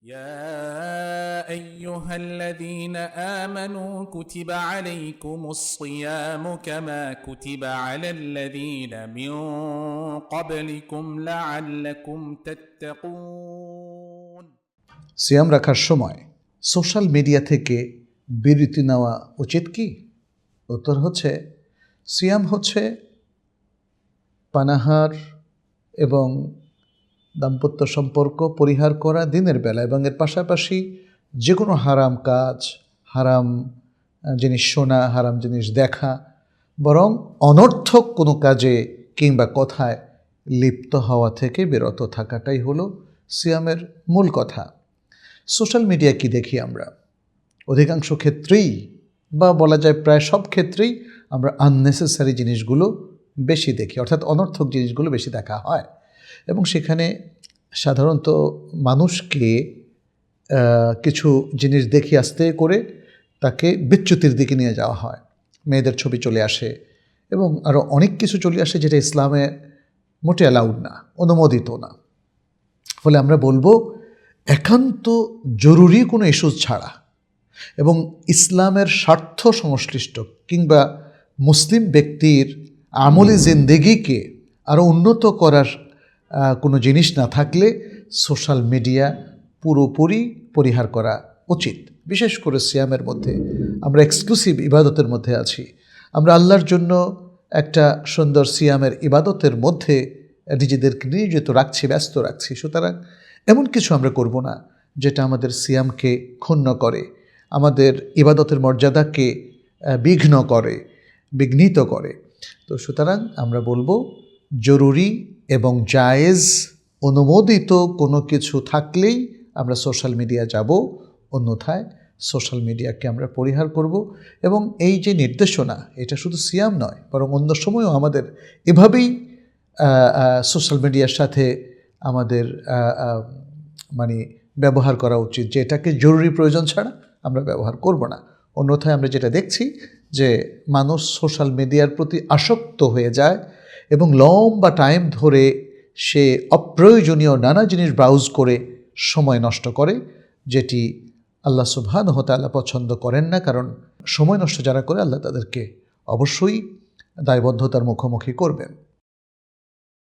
يا أيها الذين آمنوا كتب عليكم الصيام كما كتب على الذين من قبلكم لعلكم تتقون। সিয়াম রাখার সময় social media থেকে বিরতি নেওয়া উচিত কি? উত্তর হচ্ছে, সিয়াম হচ্ছে পানাহার এবং দাম্পত্য সম্পর্ক পরিহার করা দিনের বেলা, এবং এর পাশাপাশি যে কোনো হারাম কাজ, হারাম জিনিস শোনা, হারাম জিনিস দেখা, বরং অনর্থক কোনো কাজে কিংবা কথায় লিপ্ত হওয়া থেকে বিরত থাকাটাই হলো সিয়ামের মূল কথা। সোশ্যাল মিডিয়া কি দেখি আমরা? অধিকাংশ ক্ষেত্রেই বা বলা যায় প্রায় সব ক্ষেত্রেই আমরা আননেসেসারি জিনিসগুলো বেশি দেখি, অর্থাৎ অনর্থক জিনিসগুলো বেশি দেখা হয়, এবং সেখানে সাধারণত মানুষকে কিছু জিনিস দেখি আস্তে করে তাকে বিচ্যুতির দিকে নিয়ে যাওয়া হয়। মেয়েদের ছবি চলে আসে এবং আরও অনেক কিছু চলে আসে যেটা ইসলামে মোটে অ্যালাউড না, অনুমোদিত না। ফলে আমরা বলবো, একান্ত জরুরি কোনো ইস্যুস ছাড়া এবং ইসলামের স্বার্থ সংশ্লিষ্ট কিংবা মুসলিম ব্যক্তির আমলি জিন্দেগিকে আরও উন্নত করার কোনো জিনিস না থাকলে সোশ্যাল মিডিয়া পুরোপুরি পরিহার করা উচিত। বিশেষ করে সিয়ামের মধ্যে আমরা এক্সক্লুসিভ ইবাদতের মধ্যে আছি, আমরা আল্লাহর জন্য একটা সুন্দর সিয়ামের ইবাদতের মধ্যে নিজেদেরকে নিয়োজিত রাখছি, ব্যস্ত রাখছি। সুতরাং এমন কিছু আমরা করব না যেটা আমাদের সিয়ামকে ক্ষুণ্ণ করে, আমাদের ইবাদতের মর্যাদাকে বিঘ্নিত করে। তো সুতরাং আমরা বলবো, জরুরি এবং জায়েজ অনুমোদিত কোনো কিছু থাকলেই আমরা সোশ্যাল মিডিয়া যাব, অন্যথায় সোশ্যাল মিডিয়াকে আমরা পরিহার করব। এবং এই যে নির্দেশনা, এটা শুধু সিয়াম নয়, বরং অন্য সময়ও আমাদের এভাবেই সোশ্যাল মিডিয়ার সাথে আমাদের ব্যবহার করা উচিত, যে এটাকে জরুরি প্রয়োজন ছাড়া আমরা ব্যবহার করব না। অন্যথায় আমরা যেটা দেখছি যে মানুষ সোশ্যাল মিডিয়ার প্রতি আসক্ত হয়ে যায় এবং লম্বা টাইম ধরে সে অপ্রয়োজনীয় নানা জিনিস ব্রাউজ করে সময় নষ্ট করে, যেটি আল্লাহ সুবহানাহু ওয়া তাআলা পছন্দ করেন না। কারণ সময় নষ্ট যারা করে, আল্লাহ তাদেরকে অবশ্যই দায়বদ্ধতার মুখোমুখি করবেন।